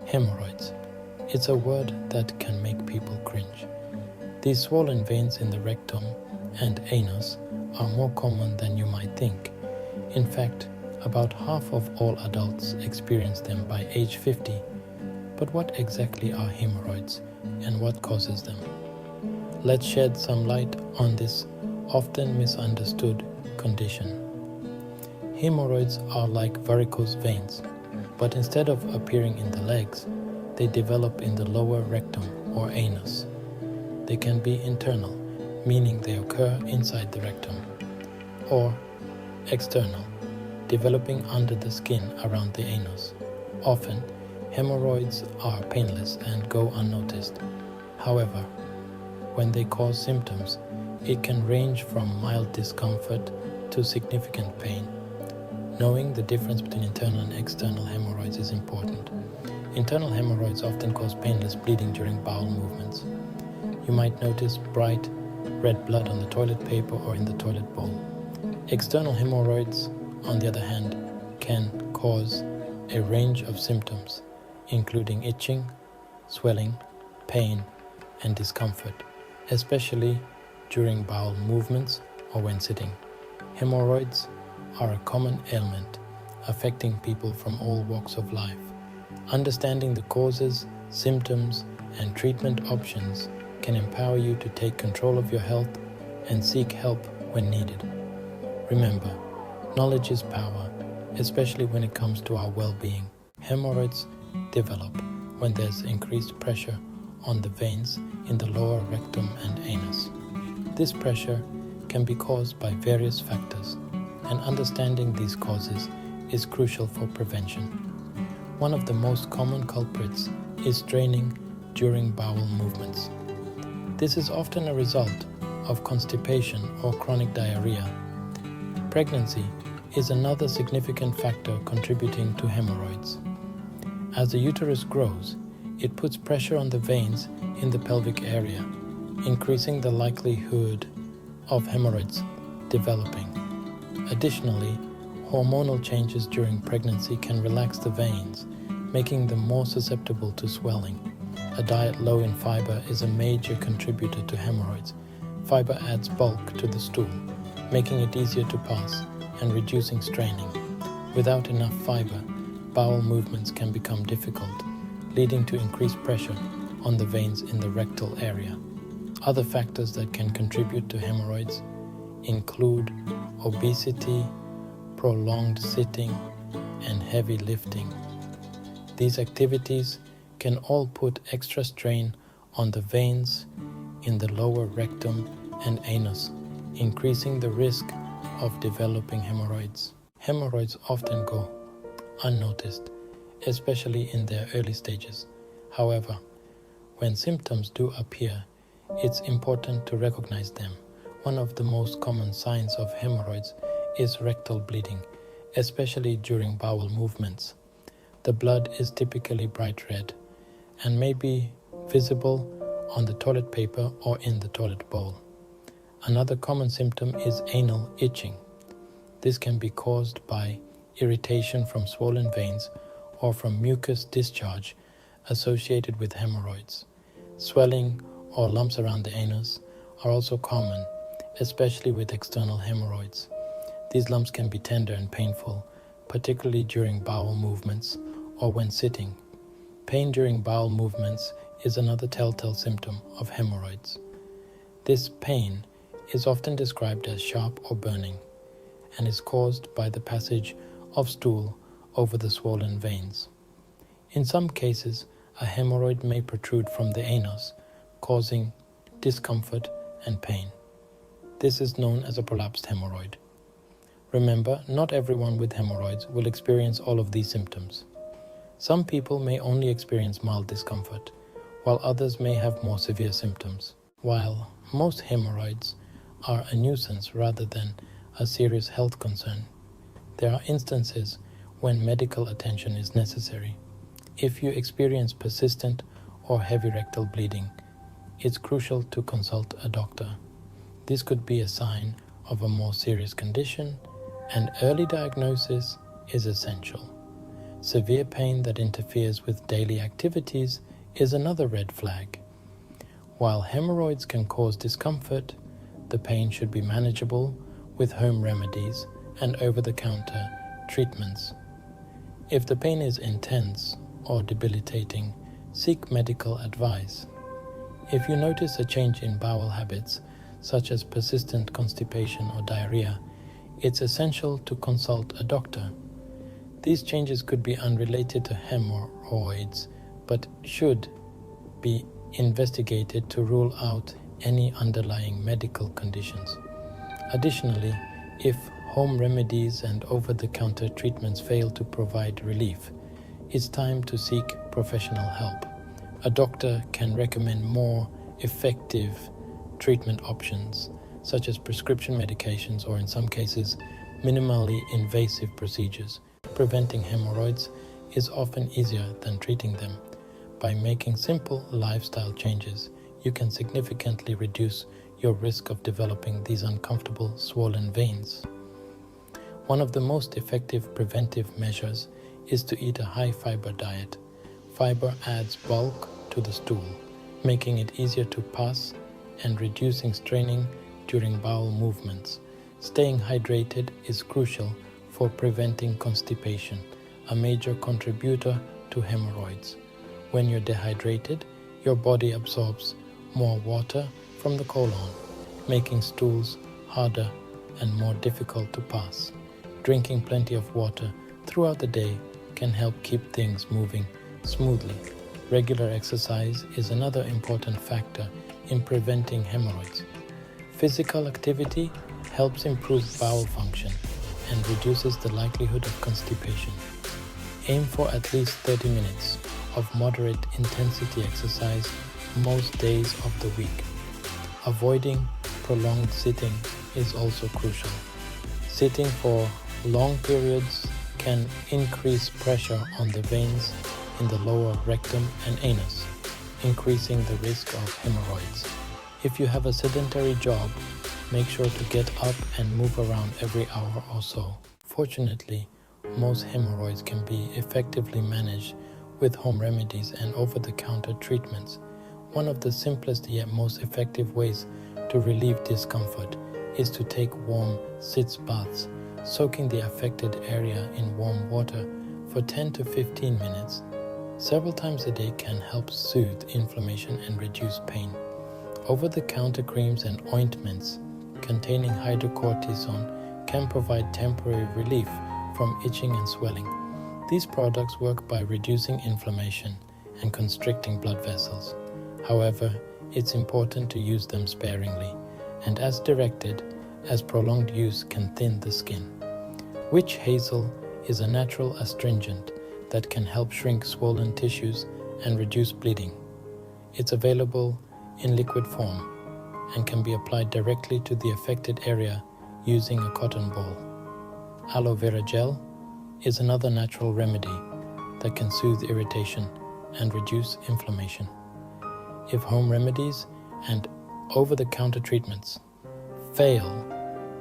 Hemorrhoids. It's a word that can make people cringe. These swollen veins in the rectum and anus are more common than you might think. In fact, about half of all adults experience them by age 50. But what exactly are hemorrhoids and what causes them? Let's shed some light on this often misunderstood condition. Hemorrhoids are like varicose veins, but instead of appearing in the legs, they develop in the lower rectum or anus. They can be internal, meaning they occur inside the rectum, or external, developing under the skin around the anus. Often, hemorrhoids are painless and go unnoticed. However, when they cause symptoms, it can range from mild discomfort to significant pain. Knowing the difference between internal and external hemorrhoids is important. Internal hemorrhoids often cause painless bleeding during bowel movements. You might notice bright red blood on the toilet paper or in the toilet bowl. External hemorrhoids, on the other hand, can cause a range of symptoms, including itching, swelling, pain, and discomfort, especially during bowel movements or when sitting. Hemorrhoids are a common ailment affecting people from all walks of life. Understanding the causes, symptoms, and treatment options can empower you to take control of your health and seek help when needed. Remember, knowledge is power, especially when it comes to our well-being. Hemorrhoids develop when there's increased pressure on the veins in the lower rectum and anus. This pressure can be caused by various factors, and understanding these causes is crucial for prevention. One of the most common culprits is straining during bowel movements. This is often a result of constipation or chronic diarrhea. Pregnancy is another significant factor contributing to hemorrhoids. As the uterus grows, it puts pressure on the veins in the pelvic area, increasing the likelihood of hemorrhoids developing. Additionally, hormonal changes during pregnancy can relax the veins, making them more susceptible to swelling. A diet low in fiber is a major contributor to hemorrhoids. Fiber adds bulk to the stool, making it easier to pass and reducing straining. Without enough fiber, bowel movements can become difficult, leading to increased pressure on the veins in the rectal area. Other factors that can contribute to hemorrhoids include obesity, prolonged sitting, and heavy lifting. These activities can all put extra strain on the veins in the lower rectum and anus, increasing the risk of developing hemorrhoids. Hemorrhoids often go unnoticed, especially in their early stages. However, when symptoms do appear, it's important to recognize them. One of the most common signs of hemorrhoids is rectal bleeding, especially during bowel movements. The blood is typically bright red and may be visible on the toilet paper or in the toilet bowl. Another common symptom is anal itching. This can be caused by irritation from swollen veins or from mucus discharge associated with hemorrhoids. Swelling or lumps around the anus are also common, especially with external hemorrhoids. These lumps can be tender and painful, particularly during bowel movements or when sitting. Pain during bowel movements is another telltale symptom of hemorrhoids. This pain is often described as sharp or burning and is caused by the passage of stool over the swollen veins. In some cases, a hemorrhoid may protrude from the anus, causing discomfort and pain. This is known as a prolapsed hemorrhoid. Remember, not everyone with hemorrhoids will experience all of these symptoms. Some people may only experience mild discomfort, while others may have more severe symptoms. While most hemorrhoids are a nuisance rather than a serious health concern, there are instances when medical attention is necessary. If you experience persistent or heavy rectal bleeding, it's crucial to consult a doctor. This could be a sign of a more serious condition, and early diagnosis is essential. Severe pain that interferes with daily activities is another red flag. While hemorrhoids can cause discomfort, the pain should be manageable with home remedies and over-the-counter treatments. If the pain is intense or debilitating, seek medical advice. If you notice a change in bowel habits, such as persistent constipation or diarrhea, it's essential to consult a doctor. These changes could be unrelated to hemorrhoids, but should be investigated to rule out any underlying medical conditions. Additionally, if home remedies and over-the-counter treatments fail to provide relief, it's time to seek professional help. A doctor can recommend more effective treatment options, such as prescription medications or, in some cases, minimally invasive procedures. Preventing hemorrhoids is often easier than treating them. By making simple lifestyle changes, you can significantly reduce your risk of developing these uncomfortable swollen veins. One of the most effective preventive measures is to eat a high-fiber diet. Fiber adds bulk to the stool, making it easier to pass and reducing straining during bowel movements. Staying hydrated is crucial for preventing constipation, a major contributor to hemorrhoids. When you're dehydrated, your body absorbs more water from the colon, making stools harder and more difficult to pass. Drinking plenty of water throughout the day can help keep things moving smoothly. Regular exercise is another important factor in preventing hemorrhoids. Physical activity helps improve bowel function and reduces the likelihood of constipation. Aim for at least 30 minutes of moderate intensity exercise most days of the week. Avoiding prolonged sitting is also crucial. Sitting for long periods can increase pressure on the veins in the lower rectum and anus, increasing the risk of hemorrhoids. If you have a sedentary job, make sure to get up and move around every hour or so. Fortunately, most hemorrhoids can be effectively managed with home remedies and over-the-counter treatments. One of the simplest yet most effective ways to relieve discomfort is to take warm sitz baths. Soaking the affected area in warm water for 10 to 15 minutes several times a day can help soothe inflammation and reduce pain. Over-the-counter creams and ointments containing hydrocortisone can provide temporary relief from itching and swelling. These products work by reducing inflammation and constricting blood vessels. However, it's important to use them sparingly and as directed, as prolonged use can thin the skin. Witch hazel is a natural astringent that can help shrink swollen tissues and reduce bleeding. It's available in liquid form and can be applied directly to the affected area using a cotton ball. Aloe vera gel is another natural remedy that can soothe irritation and reduce inflammation. If home remedies and over-the-counter treatments fail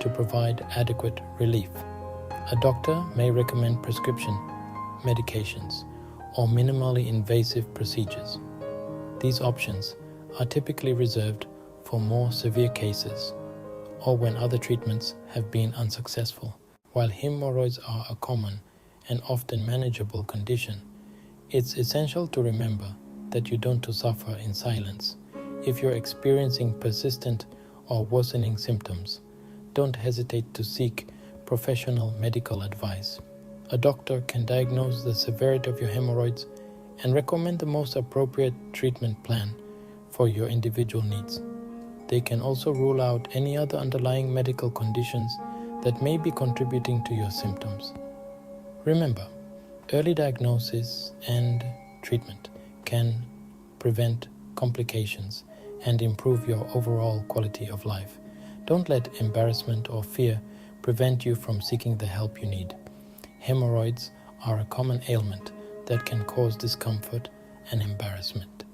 to provide adequate relief, a doctor may recommend prescription medications or minimally invasive procedures. These options are typically reserved for more severe cases or when other treatments have been unsuccessful. While hemorrhoids are a common and often manageable condition, it's essential to remember that you don't suffer in silence. If you're experiencing persistent or worsening symptoms, don't hesitate to seek professional medical advice. A doctor can diagnose the severity of your hemorrhoids and recommend the most appropriate treatment plan for your individual needs. They can also rule out any other underlying medical conditions that may be contributing to your symptoms. Remember, early diagnosis and treatment can prevent complications and improve your overall quality of life. Don't let embarrassment or fear prevent you from seeking the help you need. Hemorrhoids are a common ailment that can cause discomfort and embarrassment.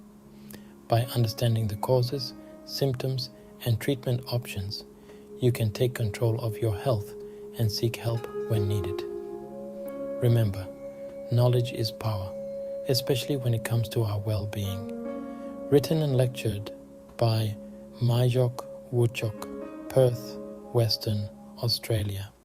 By understanding the causes, symptoms, and treatment options, you can take control of your health and seek help when needed. Remember, knowledge is power, especially when it comes to our well-being. Written and lectured by Majok Wutchok, Perth, Western Australia.